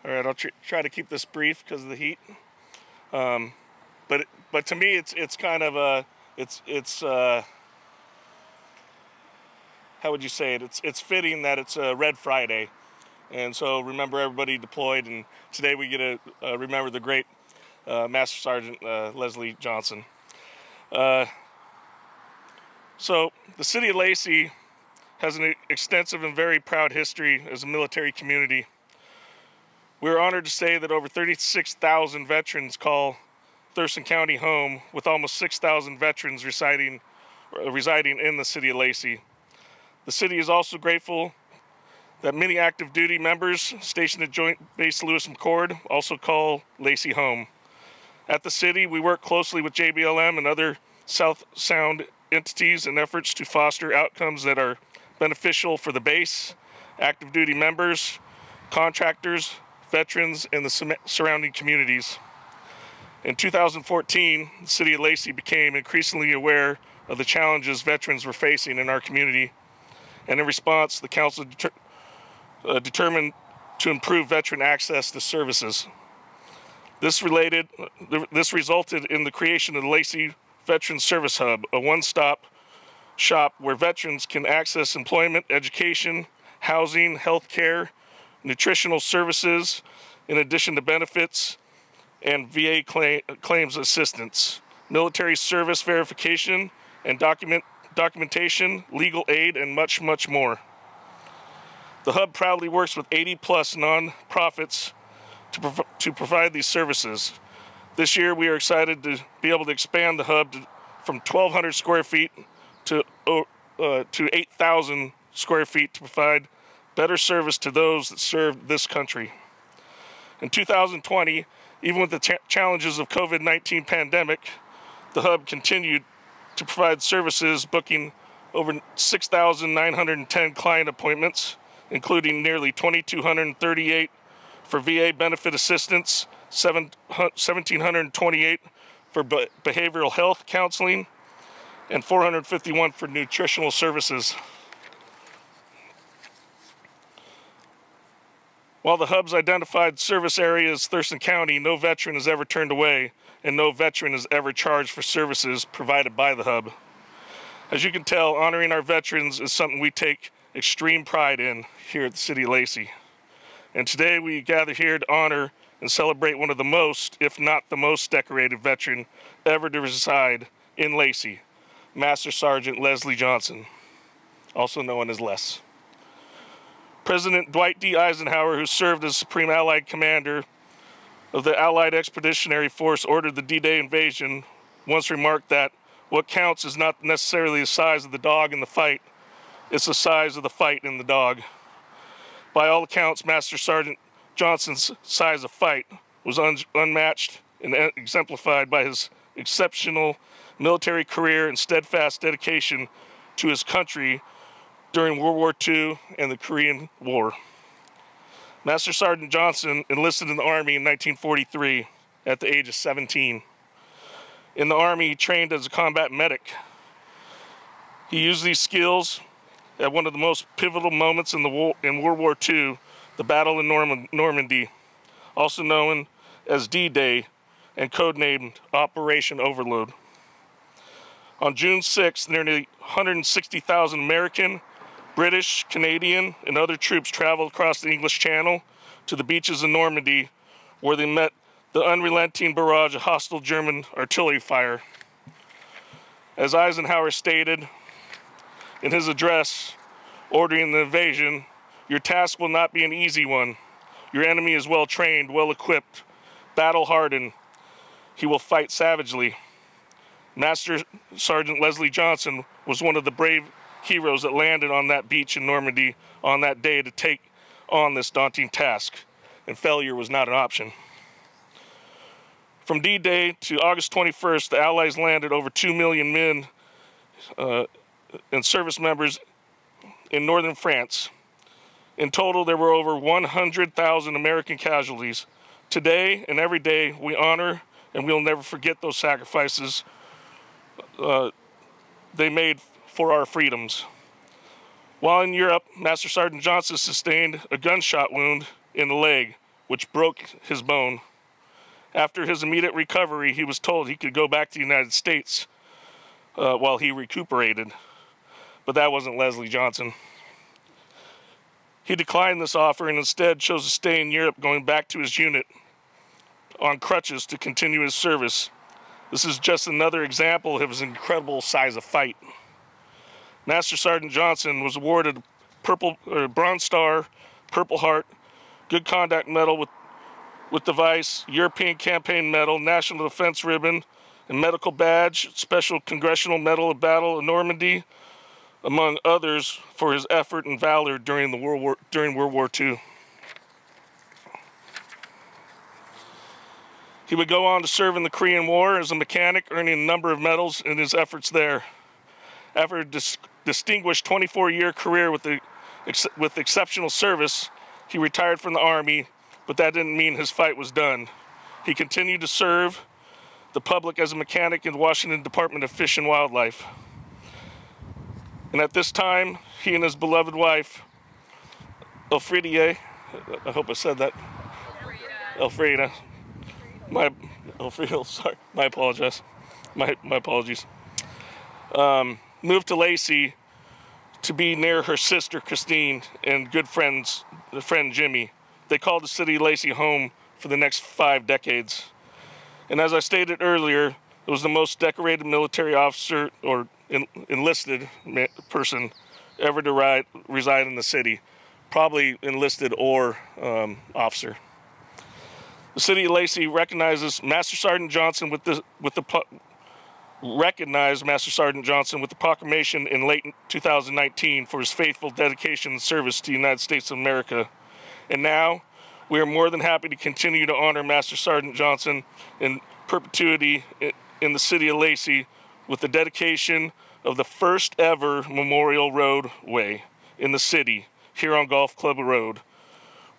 All right, I'll try to keep this brief because of the heat. But to me, it's kind of a how would you say it? It's fitting that it's a Red Friday, and so remember everybody deployed. And today we get to remember the great Master Sergeant Leslie Johnson. So the city of Lacey has an extensive and very proud history as a military community. We're honored to say that over 36,000 veterans call Thurston County home, with almost 6,000 veterans residing in the city of Lacey. The city is also grateful that many active duty members stationed at Joint Base Lewis McChord also call Lacey home. At the city, we work closely with JBLM and other South Sound entities in efforts to foster outcomes that are beneficial for the base, active duty members, contractors, veterans, and the surrounding communities. In 2014, the city of Lacey became increasingly aware of the challenges veterans were facing in our community, and in response, the council determined to improve veteran access to services. This resulted in the creation of the Lacey Veteran Service Hub, a one-stop shop where veterans can access employment, education, housing, health care, nutritional services, in addition to benefits and VA claims assistance, military service verification and documentation, legal aid, and much, much more. The Hub proudly works with 80-plus nonprofits to provide these services. This year, we are excited to be able to expand the Hub from 1,200 square feet to 8,000 square feet to provide better service to those that serve this country. In 2020, even with the challenges of COVID-19 pandemic, the Hub continued to provide services, booking over 6,910 client appointments, including nearly 2,238 for VA benefit assistance, 1,728 for behavioral health counseling, and 451 for nutritional services. While the Hub's identified service area is Thurston County, no veteran is ever turned away, and no veteran is ever charged for services provided by the Hub. As you can tell, honoring our veterans is something we take extreme pride in here at the City of Lacey. And today we gather here to honor and celebrate one of the most, if not the most decorated veteran ever to reside in Lacey, Master Sergeant Leslie Johnson, also known as Les. President Dwight D. Eisenhower, who served as Supreme Allied Commander of the Allied Expeditionary Force, ordered the D-Day invasion, once remarked that what counts is not necessarily the size of the dog in the fight, it's the size of the fight in the dog. By all accounts, Master Sergeant Johnson's size of fight was unmatched and exemplified by his exceptional military career and steadfast dedication to his country during World War II and the Korean War. Master Sergeant Johnson enlisted in the Army in 1943 at the age of 17. In the Army, he trained as a combat medic. He used these skills at one of the most pivotal moments in World War II, the Battle in Normandy, also known as D-Day and codenamed Operation Overlord. On June 6th, nearly 160,000 American, British, Canadian, and other troops traveled across the English Channel to the beaches of Normandy, where they met the unrelenting barrage of hostile German artillery fire. As Eisenhower stated in his address ordering the invasion, "Your task will not be an easy one. Your enemy is well trained, well equipped, battle hardened. He will fight savagely." Master Sergeant Leslie Johnson was one of the brave heroes that landed on that beach in Normandy on that day to take on this daunting task, and failure was not an option. From D-Day to August 21st, the Allies landed over 2 million men and service members in northern France. In total, there were over 100,000 American casualties. Today and every day, we honor and we'll never forget those sacrifices they made for our freedoms. While in Europe, Master Sergeant Johnson sustained a gunshot wound in the leg, which broke his bone. After his immediate recovery, he was told he could go back to the United States while he recuperated. But that wasn't Leslie Johnson. He declined this offer and instead chose to stay in Europe, going back to his unit on crutches to continue his service. This is just another example of his incredible size of fight. Master Sergeant Johnson was awarded Bronze Star, Purple Heart, Good Conduct Medal with device, European Campaign Medal, National Defense Ribbon, and Medical Badge, Special Congressional Medal of Battle of Normandy, among others, for his effort and valor during World War II. He would go on to serve in the Korean War as a mechanic, earning a number of medals in his efforts there. After a distinguished 24-year career with exceptional service, he retired from the Army, but that didn't mean his fight was done. He continued to serve the public as a mechanic in the Washington Department of Fish and Wildlife. And at this time, he and his beloved wife, Elfrida, I hope I said that. Elfrida. My apologies. My apologies. Moved to Lacey to be near her sister Christine and good friend Jimmy. They called the city of Lacey home for the next 5 decades. And as I stated earlier, it was the most decorated military officer or enlisted person ever to reside in the city. Probably enlisted or officer. The city of Lacey recognizes Master Sergeant Johnson recognized Master Sergeant Johnson with the proclamation in late 2019 for his faithful dedication and service to the United States of America. And now, we are more than happy to continue to honor Master Sergeant Johnson in perpetuity in the city of Lacey with the dedication of the first ever memorial roadway in the city here on Golf Club Road,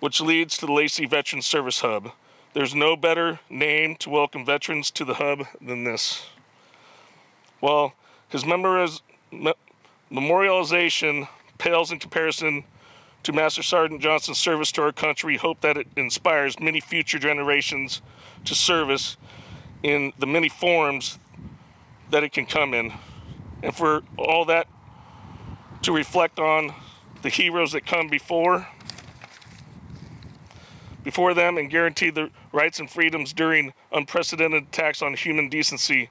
which leads to the Lacey Veterans Service Hub. There's no better name to welcome veterans to the hub than this. While his memorialization pales in comparison to Master Sergeant Johnson's service to our country, hope that it inspires many future generations to service in the many forms that it can come in. And for all that to reflect on the heroes that come before them and guarantee the rights and freedoms during unprecedented attacks on human decency.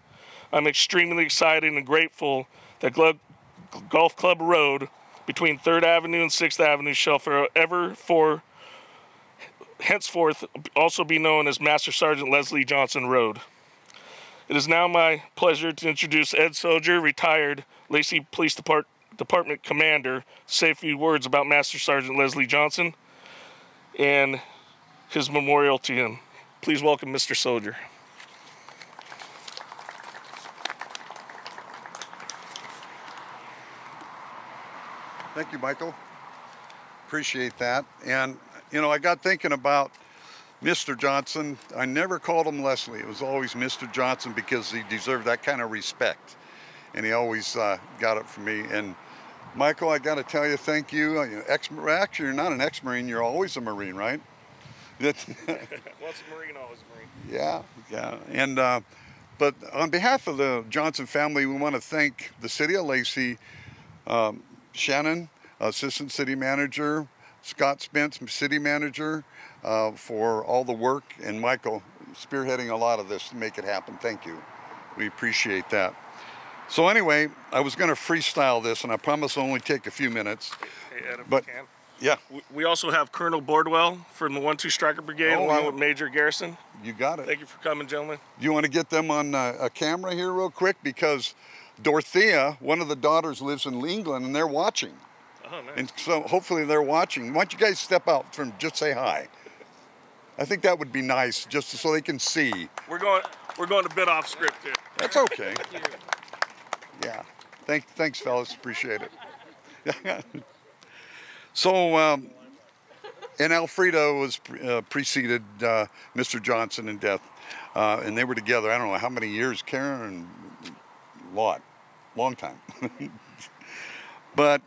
I'm extremely excited and grateful that Golf Club Road between 3rd Avenue and 6th Avenue shall henceforth also be known as Master Sergeant Leslie Johnson Road. It is now my pleasure to introduce Ed Sorger, retired Lacey Police Department Commander, to say a few words about Master Sergeant Leslie Johnson and his memorial to him. Please welcome Mr. Sorger. Thank you, Michael. Appreciate that. And, you know, I got thinking about Mr. Johnson. I never called him Leslie. It was always Mr. Johnson because he deserved that kind of respect. And he always got it from me. And, Michael, I got to tell you, thank you. Actually, you're not an ex-Marine. You're always a Marine, right? Once a Marine, always a Marine. Yeah. And, but on behalf of the Johnson family, we want to thank the City of Lacey, Shannon, Assistant City Manager, Scott Spence, City Manager, for all the work, and Michael spearheading a lot of this to make it happen. Thank you. We appreciate that. So anyway, I was going to freestyle this, and I promise it'll only take a few minutes. Hey, Ed, if but, you can. Yeah. We also have Colonel Bordwell from the 1-2 Striker Brigade, along with Major Garrison. You got it. Thank you for coming, gentlemen. You want to get them on a camera here real quick? Because Dorothea, one of the daughters, lives in England, and they're watching. Oh, nice. And so hopefully they're watching. Why don't you guys step out from just say hi? I think that would be nice, just so they can see. We're going a bit off script here. That's okay. Yeah. Thanks, fellas. Appreciate it. So, and Elfrida was preceded Mr. Johnson in death, and they were together. I don't know how many years, Karen. Long time. But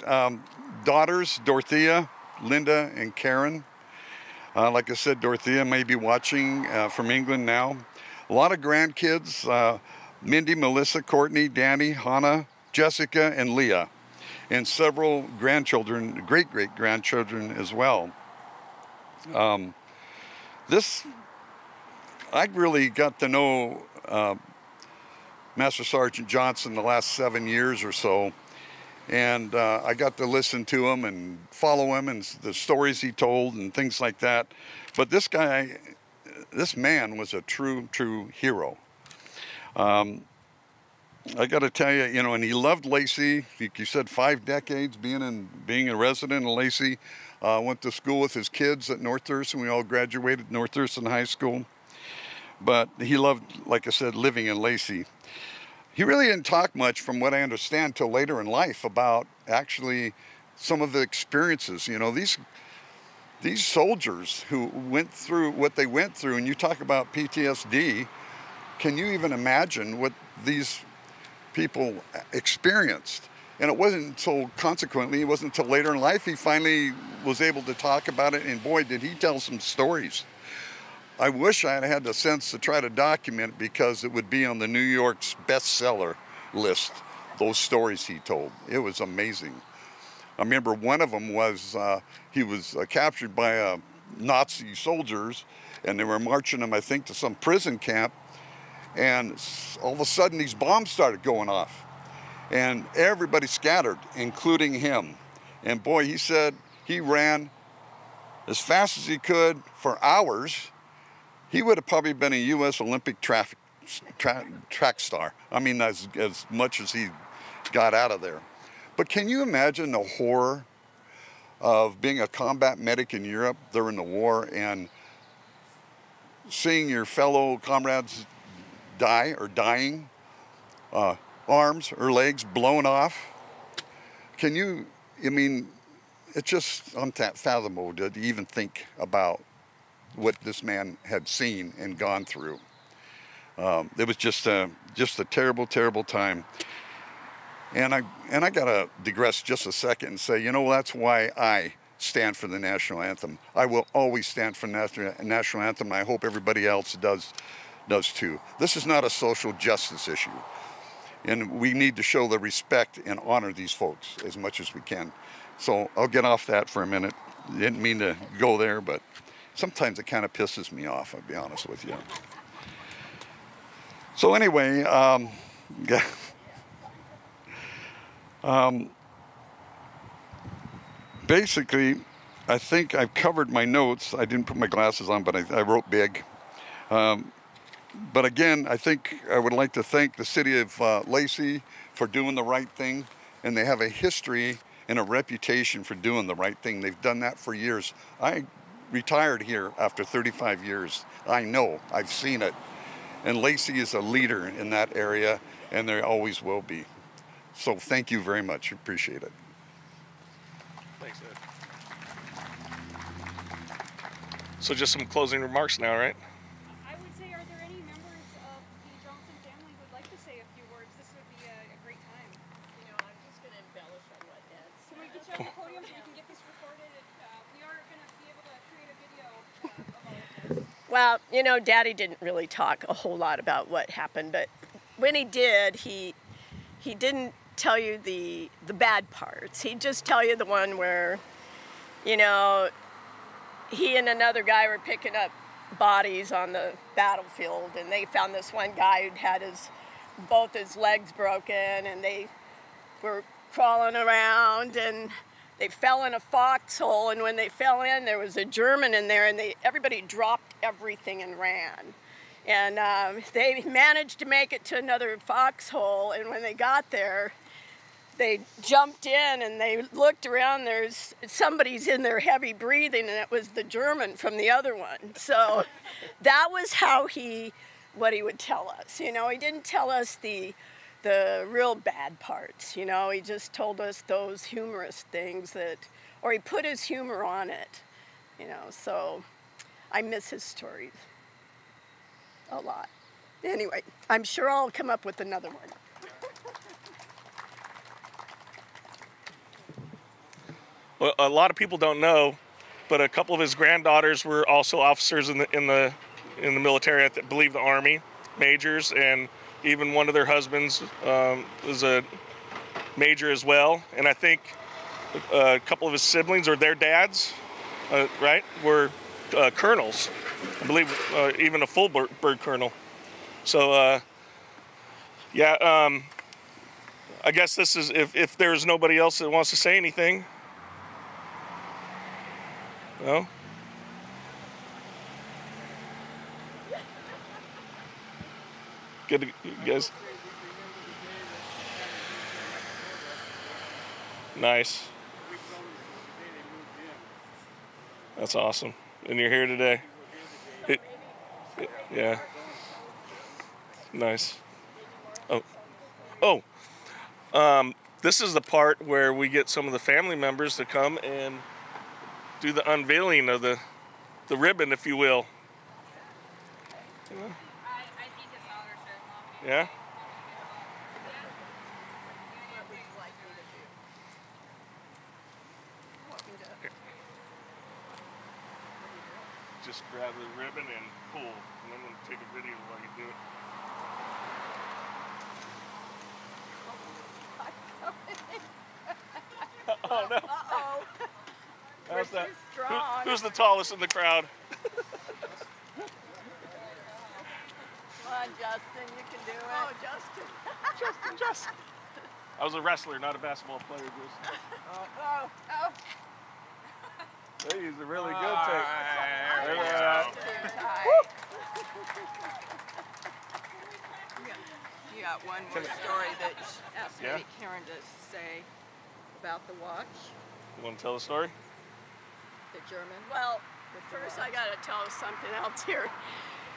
daughters, Dorothea, Linda, and Karen. Like I said, Dorothea may be watching from England now. A lot of grandkids, Mindy, Melissa, Courtney, Danny, Hannah, Jessica, and Leah. And several grandchildren, great-great-grandchildren as well. I really got to know Master Sergeant Johnson the last 7 years or so. And I got to listen to him and follow him and the stories he told and things like that. But this man was a true hero. I got to tell you, you know, and he loved Lacey. He said 5 decades being a resident in Lacey. Went to school with his kids at North Thurston. We all graduated North Thurston High School. But he loved, like I said, living in Lacey. He really didn't talk much, from what I understand, till later in life about actually some of the experiences. You know, these soldiers who went through what they went through, and you talk about PTSD, can you even imagine what these people experienced? And it wasn't until, consequently, it wasn't until later in life he finally was able to talk about it, and boy, did he tell some stories. I wish I had had the sense to try to document it, because it would be on the New York's bestseller list, those stories he told. It was amazing. I remember one of them was he was captured by Nazi soldiers, and they were marching him, I think, to some prison camp, and all of a sudden these bombs started going off, and everybody scattered, including him. And boy, he said he ran as fast as he could for hours. He would have probably been a U.S. Olympic track star. I mean, as much as he got out of there. But can you imagine the horror of being a combat medic in Europe during the war and seeing your fellow comrades die or dying, arms or legs blown off? Can you, I mean, it's just unfathomable to even think about what this man had seen and gone through. It was just a terrible, terrible time. And I gotta digress just a second and say, you know, that's why I stand for the national anthem. I will always stand for the national anthem. And I hope everybody else does too. This is not a social justice issue, and we need to show the respect and honor these folks as much as we can. So I'll get off that for a minute. Didn't mean to go there, but sometimes it kind of pisses me off, I'll be honest with you. So anyway, basically, I think I've covered my notes. I didn't put my glasses on, but I wrote big. But again, I think I would like to thank the city of Lacey for doing the right thing. And they have a history and a reputation for doing the right thing. They've done that for years. I retired here after 35 years. I know, I've seen it. And Lacey is a leader in that area, and there always will be. So thank you very much, appreciate it. Thanks, Ed. So just some closing remarks now, right? I would say, are there any members of the Johnson family who would like to say a few words? This would be a great time. You know, I'm just going to embellish on what Dad said. Can we get you on the podium so we can get this recorded? We are going to be able to create a video of all of this. Well, you know, Daddy didn't really talk a whole lot about what happened, but when he did, he didn't tell you the bad parts. He'd just tell you the one where, you know, he and another guy were picking up bodies on the battlefield, and they found this one guy who'd had both his legs broken, and they were crawling around, and they fell in a foxhole, and when they fell in, there was a German in there, and everybody dropped everything and ran. And they managed to make it to another foxhole, and when they got there, they jumped in and they looked around. Somebody's in there heavy breathing, and it was the German from the other one. So that was what he would tell us. You know, he didn't tell us the real bad parts. You know, he just told us those humorous things or he put his humor on it. You know, so I miss his stories a lot. Anyway, I'm sure I'll come up with another one. Well, a lot of people don't know, but a couple of his granddaughters were also officers in the military. I believe the Army, majors, and even one of their husbands was a major as well. And I think a couple of his siblings or their dads, right, were colonels. I believe even a full bird colonel. So yeah, I guess this is if there's nobody else that wants to say anything. No? Good, you guys. Nice. That's awesome. And you're here today. Yeah. Nice. Oh. This is the part where we get some of the family members to come and do the unveiling of the ribbon, if you will. Yeah? Just grab the ribbon and pull, and I'm going to take a video while you do it. Oh no. Uh-oh. How's that? Strong. Who's the tallest in the crowd? Come on, Justin, you can do it. Oh, Justin. Justin. I was a wrestler, not a basketball player. Just. Oh. Hey, he's a really good take. You got one more story that asked maybe Karen to say about the watch, You want to tell the story? the German. Well, first I got to tell something else here.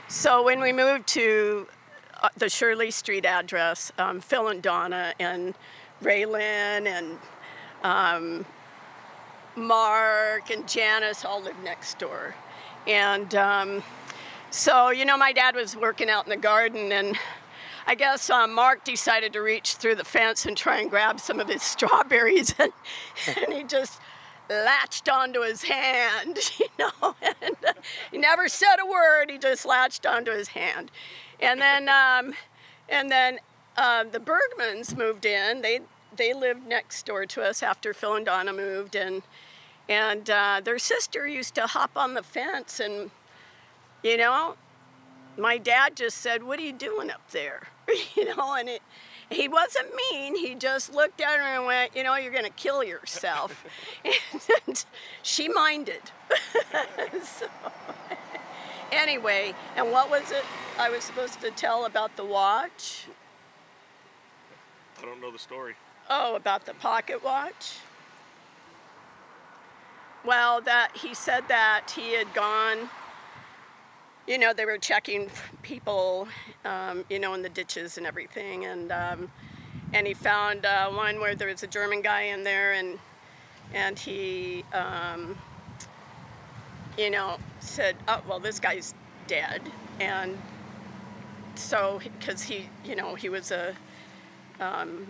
So when we moved to the Shirley Street address, Phil and Donna and Raylan and Mark and Janice all lived next door. And so, you know, my dad was working out in the garden, and I guess Mark decided to reach through the fence and try and grab some of his strawberries, and he just latched onto his hand, you know, and he never said a word. He just latched onto his hand. And then the Bergmans moved in. They lived next door to us after Phil and Donna moved, and their sister used to hop on the fence, and, you know, my dad just said, "What are you doing up there?" You know, and he wasn't mean. He just looked at her and went, "You know, you're going to kill yourself." And she minded. So, anyway, and what was it I was supposed to tell about the watch? I don't know the story. Oh, about the pocket watch? Well, he said that he had gone, you know, they were checking people, you know, in the ditches and everything, and he found one where there was a German guy in there, and he, you know, said, "Oh, well, this guy's dead," and so, because he, you know, he was a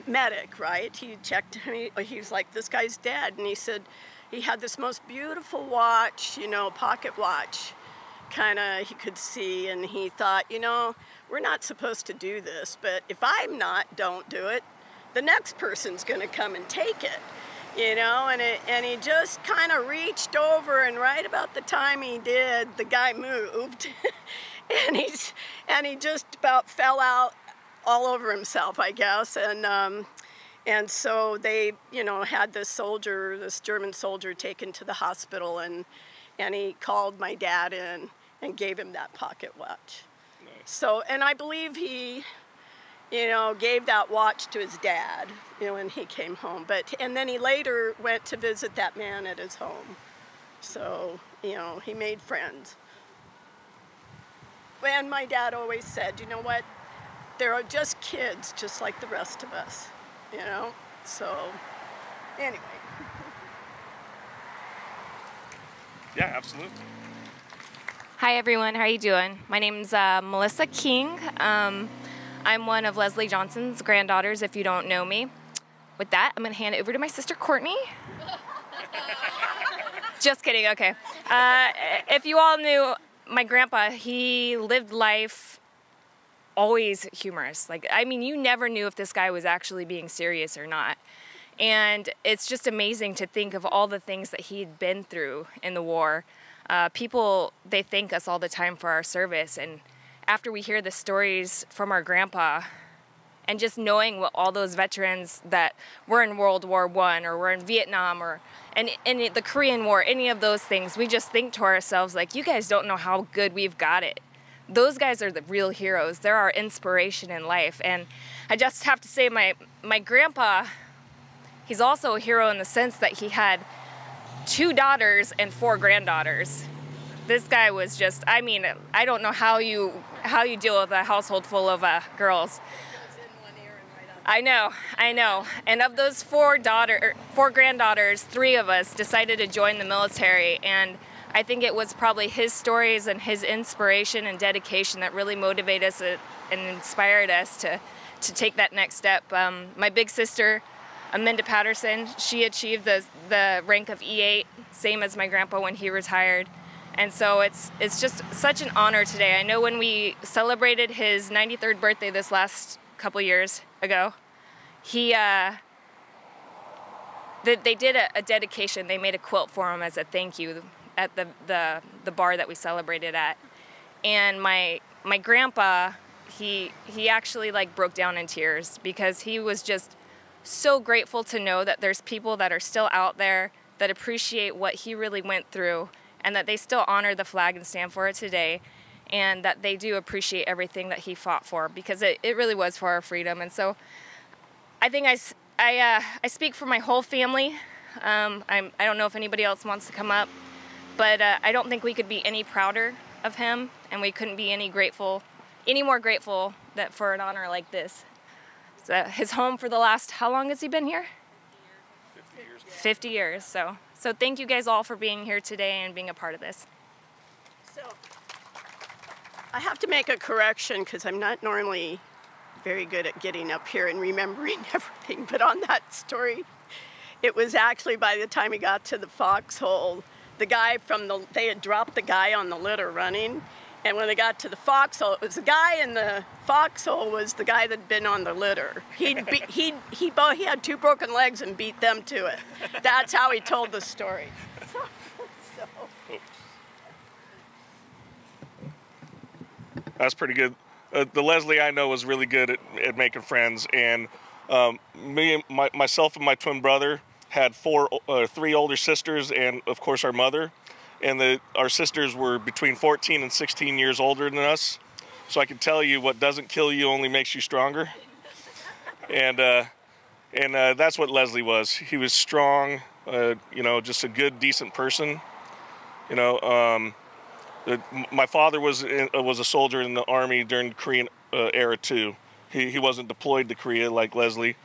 medic, right? He checked him, he was like, "This guy's dead," and he said he had this most beautiful watch, you know, pocket watch, kind of, he could see, and he thought, you know, we're not supposed to do this, but if don't do it, the next person's going to come and take it, you know, and he just kind of reached over, and right about the time he did, the guy moved, and he just about fell out all over himself, I guess, and so they, you know, had this German soldier taken to the hospital, and he called my dad in and gave him that pocket watch. Nice. So, and I believe he, you know, gave that watch to his dad, you know, when he came home. And then he later went to visit that man at his home. So, you know, he made friends. And my dad always said, you know what, they're just kids, just like the rest of us, you know? So, anyway. Yeah, absolutely. Hi everyone, how are you doing? My name's Melissa King. I'm one of Leslie Johnson's granddaughters, if you don't know me. With that, I'm gonna hand it over to my sister Courtney. Just kidding, okay. If you all knew, my grandpa, he lived life always humorous. Like, I mean, you never knew if this guy was actually being serious or not. And it's just amazing to think of all the things that he'd been through in the war. People, they thank us all the time for our service. And after we hear the stories from our grandpa, and just knowing what all those veterans that were in World War I or were in Vietnam or in the Korean War, any of those things, we just think to ourselves, like, you guys don't know how good we've got it. Those guys are the real heroes. They're our inspiration in life. And I just have to say, my grandpa, he's also a hero in the sense that he had 2 daughters and 4 granddaughters. This guy was just, I mean, I don't know how you deal with a household full of girls. I know. And of those 4 granddaughters, 3 of us decided to join the military. And I think it was probably his stories and his inspiration and dedication that really motivated us and inspired us to take that next step. My big sister, Amanda Patterson, she achieved the rank of E8, same as my grandpa when he retired. And so it's just such an honor today. I know when we celebrated his 93rd birthday this last couple years ago, they did a dedication. They made a quilt for him as a thank you at the bar that we celebrated at. And my grandpa, he actually like broke down in tears because he was just so grateful to know that there's people that are still out there that appreciate what he really went through and that they still honor the flag and stand for it today, and that they do appreciate everything that he fought for, because it really was for our freedom. And so I think I speak for my whole family. I don't know if anybody else wants to come up, but I don't think we could be any prouder of him, and we couldn't be any more grateful that for an honor like this. So his home for the last, how long has he been here? 50 years. 50 years. So thank you guys all for being here today and being a part of this. So I have to make a correction because I'm not normally very good at getting up here and remembering everything, but on that story, it was actually by the time he got to the foxhole, the guy they had dropped the guy on the litter running, and when they got to the foxhole, it was the guy in the foxhole was the guy that'd been on the litter. He had 2 broken legs and beat them to it. That's how he told the story. That's pretty good. The Leslie I know was really good at making friends, and myself and my twin brother had 3 older sisters, and of course our mother. And our sisters were between 14 and 16 years older than us. So I can tell you, what doesn't kill you only makes you stronger. And that's what Leslie was. He was strong, just a good, decent person. My father was a soldier in the Army during the Korean era too. He wasn't deployed to Korea like Leslie.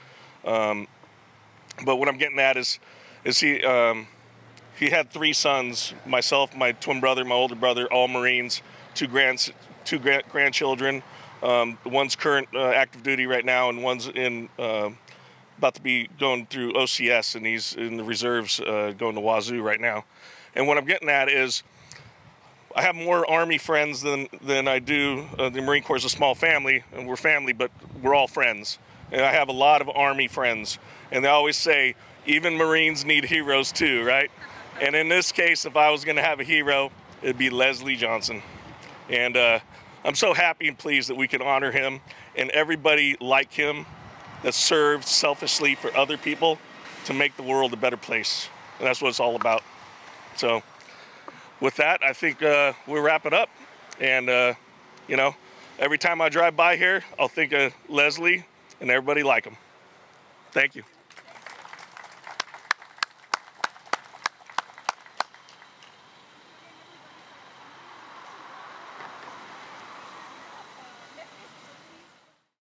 But what I'm getting at is he had 3 sons, myself, my twin brother, my older brother, all Marines, 2 grandchildren. One's current active duty right now, and one's about to be going through OCS, and he's in the reserves going to Wazoo right now. And what I'm getting at is I have more Army friends than I do. The Marine Corps is a small family, and we're family, but we're all friends. And I have a lot of Army friends, and they always say, even Marines need heroes too, right? And in this case, if I was going to have a hero, it'd be Leslie Johnson. And I'm so happy and pleased that we can honor him and everybody like him that served selfishly for other people to make the world a better place. And that's what it's all about. So with that, I think we'll wrap it up. And, every time I drive by here, I'll think of Leslie and everybody like him. Thank you.